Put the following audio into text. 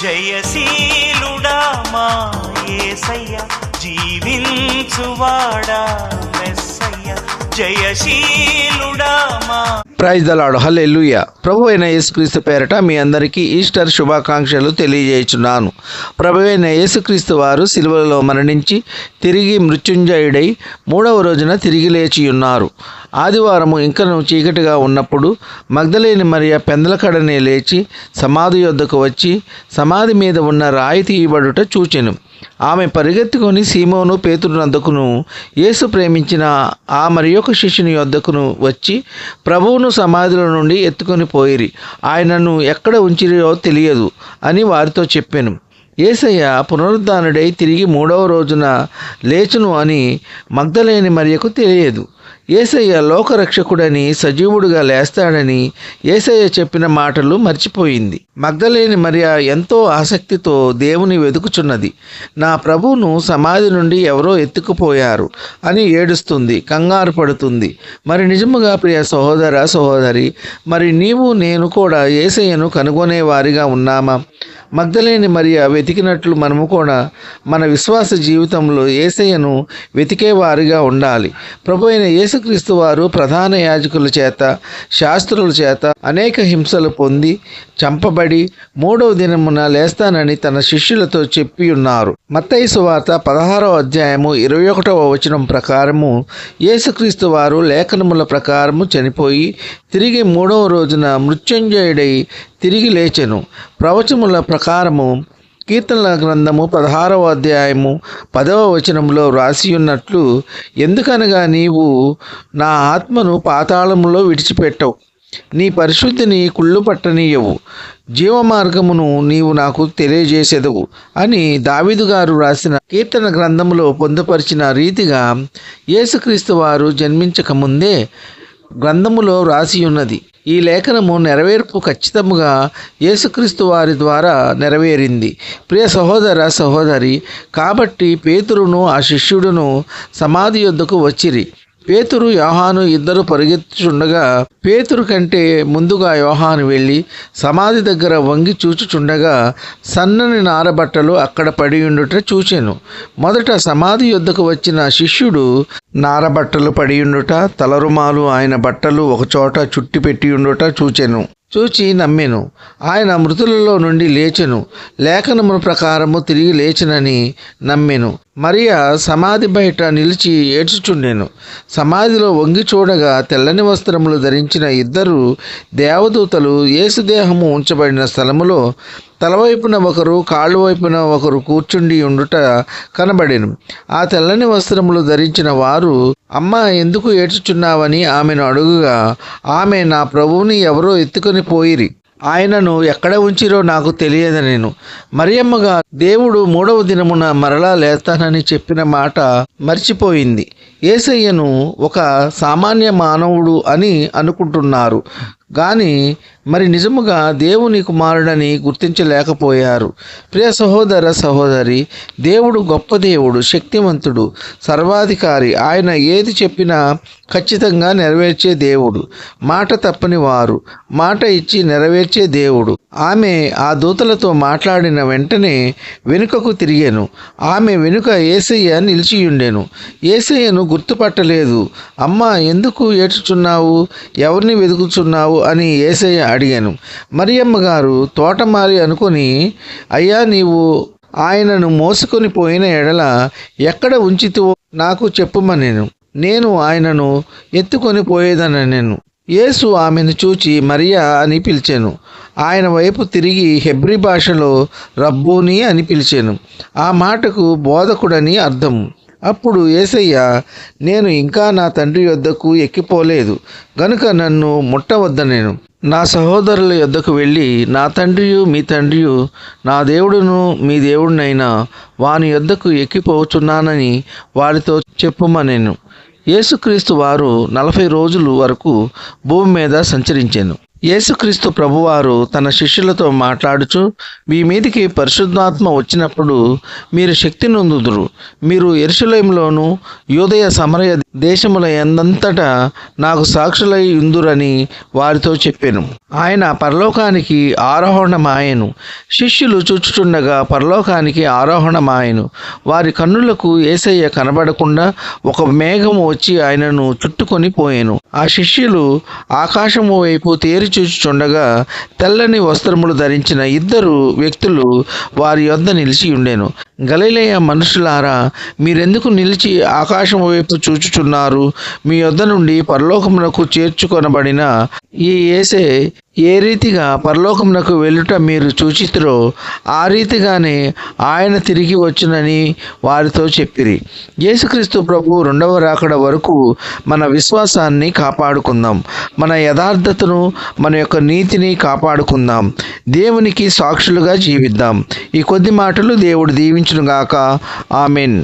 జయశీలుడా మా యేసయ్య, జీవించువాడా మెస్సయ్య, జయశీలుడా మా. Praise the lord, హల్లెలూయా. ప్రభు అయిన యేసుక్రీస్తు పేరట మీ అందరికీ ఈస్టర్ శుభాకాంక్షలు తెలియజేయుచున్నాను. ప్రభు అయిన యేసుక్రీస్తు వారు సిలువలో మరణించి తిరిగి మృత్యుంజయుడై 3వ రోజున తిరిగి లేచి ఉన్నారు. ఆదివారము ఇంకను చీకటిగా ఉన్నప్పుడు మగ్దలేని మరియ పెందలకడనే లేచి సమాధి యొద్దకు వచ్చి సమాధి మీద ఉన్న రాయి తీయబడుట చూచెను. ఆమె పరిగెత్తుకొని సీమోను పేతురునొద్దకును యేసు ప్రేమించిన ఆ మరి ఒక శిష్యుని యొద్దకును వచ్చి ప్రభువును సమాధిలో నుండి ఎత్తుకొని పోయిరి, ఆయనను ఎక్కడ ఉంచిరో తెలియదు అని వారితో చెప్పాను. యేసయ్య పునరుద్ధానుడై తిరిగి 3వ రోజున లేచును అని మగ్దలేని మరియకు తెలియదు. యేసయ్య లోకరక్షకుడని, సజీవుడుగా లేస్తాడని యేసయ్య చెప్పిన మాటలు మర్చిపోయింది. మగ్దలేని మరియ ఎంతో ఆసక్తితో దేవుని వెతుకుచున్నది. నా ప్రభువును సమాధి నుండి ఎవరో ఎత్తుకుపోయారు అని ఏడుస్తుంది, కంగారు పడుతుంది. మరి నిజముగా ప్రియ సహోదర సహోదరి, మరి నీవు నేను కూడా యేసయ్యను కనుగొనే వారిగా ఉన్నామా? మగ్దలేని మరియ వెతికినట్లు మనము కూడా మన విశ్వాస జీవితంలో యేసయ్యను వెతికేవారిగా ఉండాలి. ప్రభు అయిన యేసుక్రీస్తు వారు ప్రధాన యాజకుల చేత, శాస్త్రుల చేత అనేక హింసలు పొంది చంపబడి 3వ దినమున లేస్తానని తన శిష్యులతో చెప్పి ఉన్నారు. మత్తయి సువార్త 16వ అధ్యాయము 21వ వచనం ప్రకారము యేసుక్రీస్తు వారు లేఖనముల ప్రకారము చనిపోయి తిరిగి 3వ రోజున మృత్యుంజయుడై తిరిగి లేచెను. ప్రవచనముల ప్రకారము కీర్తనల గ్రంథము 16వ అధ్యాయము 10వ వచనంలో వ్రాసి ఉన్నట్లు, ఎందుకనగా నీవు నా ఆత్మను పాతాళములో విడిచిపెట్టవు, నీ పరిశుద్ధిని కుళ్ళు పట్టనీయవు, జీవమార్గమును నీవు నాకు తెలియజేసేదవు అని దావీదు గారు రాసిన కీర్తన గ్రంథములో పొందుపరిచిన రీతిగా యేసుక్రీస్తు వారు జన్మించకముందే గ్రంథములో వ్రాసి ఉన్నది. ఈ లేఖనము నెరవేర్పు ఖచ్చితముగా యేసుక్రీస్తు వారి ద్వారా నెరవేరింది. ప్రియ సహోదర సహోదరి, కాబట్టి పేతురును ఆ శిష్యుడును సమాధి యొద్దకు వచ్చిరి. పేతురు, యోహాను ఇద్దరు పరిగెత్తుచుండగా పేతురు కంటే ముందుగా యోహాను వెళ్ళి సమాధి దగ్గర వంగి చూచుచుండగా సన్నని నారబట్టలు అక్కడ పడియుండుట చూచెను. మొదట సమాధి యొద్దకు వచ్చిన శిష్యుడు నారబట్టలు పడియుండుట, తలరుమాలు ఆయన బట్టలు ఒకచోట చుట్టి పెట్టియుండుట చూచి నమ్మెను. ఆయన మృతులలో నుండి లేచెను, లేఖనముల ప్రకారము తిరిగి లేచెనని నమ్మెను. మరియా సమాధి బయట నిలిచి ఏడ్చుచుండెను. సమాధిలో వంగి చూడగా తెల్లని వస్త్రములు ధరించిన ఇద్దరు దేవదూతలు యేసుదేహము ఉంచబడిన స్థలములో తలవైపున ఒకరు, కాళ్ళు వైపున ఒకరు కూర్చుండి ఉండుట కనబడెను. ఆ తెల్లని వస్త్రములు ధరించిన వారు, అమ్మా, ఎందుకు ఏడ్చుచున్నావని ఆమెను అడుగుగా, ఆమె, నా ప్రభువుని ఎవరో ఎత్తుకొని పోయిరి, ఆయనను ఎక్కడ ఉంచిరో నాకు తెలియదనెను. మరియమ్మగా దేవుడు 3వ దినమున మరలా లేస్తానని చెప్పిన మాట మర్చిపోయింది. యేసయ్యను ఒక సామాన్య మానవుడు అని అనుకుంటున్నారు కానీ మరి నిజముగా దేవుని కుమారుడని గుర్తించలేకపోయారు. ప్రియ సహోదర సహోదరి, దేవుడు గొప్ప దేవుడు, శక్తివంతుడు, సర్వాధికారి. ఆయన ఏది చెప్పినా ఖచ్చితంగా నెరవేర్చే దేవుడు. మాట తప్పని వారు, మాట ఇచ్చి నెరవేర్చే దేవుడు. ఆమె ఆ దూతలతో మాట్లాడిన వెంటనే వెనుకకు తిరిగాను. ఆమె వెనుక యేసయ్య నిలిచియుండెను. యేసయ్యను గుర్తుపట్టలేదు. అమ్మా, ఎందుకు ఏడ్చుచున్నావు, ఎవరిని వెతుకుచున్నావు అని యేసయ్య అడిగాను. మరియమ్మ గారు తోటమాలి అనుకొని, అయ్యా, నీవు ఆయనను మోసుకొని పోయిన ఎడల ఎక్కడ ఉంచితివో నాకు చెప్పుమనెను. నేను ఆయనను ఎత్తుకొని పోయేదనెను. యేసు ఆమెను చూచి మరియా అని పిలిచెను. ఆయన వైపు తిరిగి హెబ్రీ భాషలో రబ్బూని అని పిలిచెను. ఆ మాటకు బోధకుడని అర్థం. అప్పుడు యేసయ్య, నేను ఇంకా నా తండ్రి యొద్దకు ఎక్కిపోలేదు గనుక నన్ను ముట్టవద్దనెను. నా సహోదరుల యొద్దకు వెళ్ళి, నా తండ్రియు మీ తండ్రియు, నా దేవుడును మీ దేవుడినైనా వాని యొద్దకు ఎక్కిపోచున్నానని వారితో చెప్పుమనెను. యేసుక్రీస్తు వారు 40 రోజుల వరకు భూమి మీద సంచరించెను. యేసుక్రీస్తు ప్రభువారు తన శిష్యులతో మాట్లాడుచు, మీ మీదికి పరిశుద్ధాత్మ వచ్చినప్పుడు మీరు శక్తి నొందుదురు. మీరు యెరూషలేములోను యూదయ సమరయ దేశముల ఎందంతటా నాకు సాక్షులై ఉందురని వారితో చెప్పెను. ఆయన పరలోకానికి ఆరోహణమాయెను. శిష్యులు చూచుచుండగా పరలోకానికి ఆరోహణమాయెను. వారి కన్నులకు యేసయ్య కనబడకుండా ఒక మేఘము వచ్చి ఆయనను చుట్టుకొని పోయెను. ఆ శిష్యులు ఆకాశము వైపు తేరి చూచుచుండగా తెల్లని వస్త్రములు ధరించిన ఇద్దరు వ్యక్తులు వారి యొద్ద నిలిచి ఉండెను. గలిలయ మనుషులారా, మీరెందుకు నిలిచి ఆకాశం వైపు చూచుచున్నారు? మీ యొద్ద నుండి పరలోకమునకు చేర్చుకొనబడిన ఈ యేసే ఏ రీతిగా పరలోకమునకు వెళ్ళుట మీరు చూచితిరో ఆ రీతిగానే ఆయన తిరిగి వచ్చునని వారితో చెప్పిరి. యేసుక్రీస్తు ప్రభు రెండవ రాకడ వరకు మన విశ్వాసాన్ని కాపాడుకుందాం. మన యథార్థతను, మన యొక్క నీతిని కాపాడుకుందాం. దేవునికి సాక్షులుగా జీవిద్దాం. ఈ కొద్ది మాటలు దేవుడు దీవించునుగాక. ఆమెన్.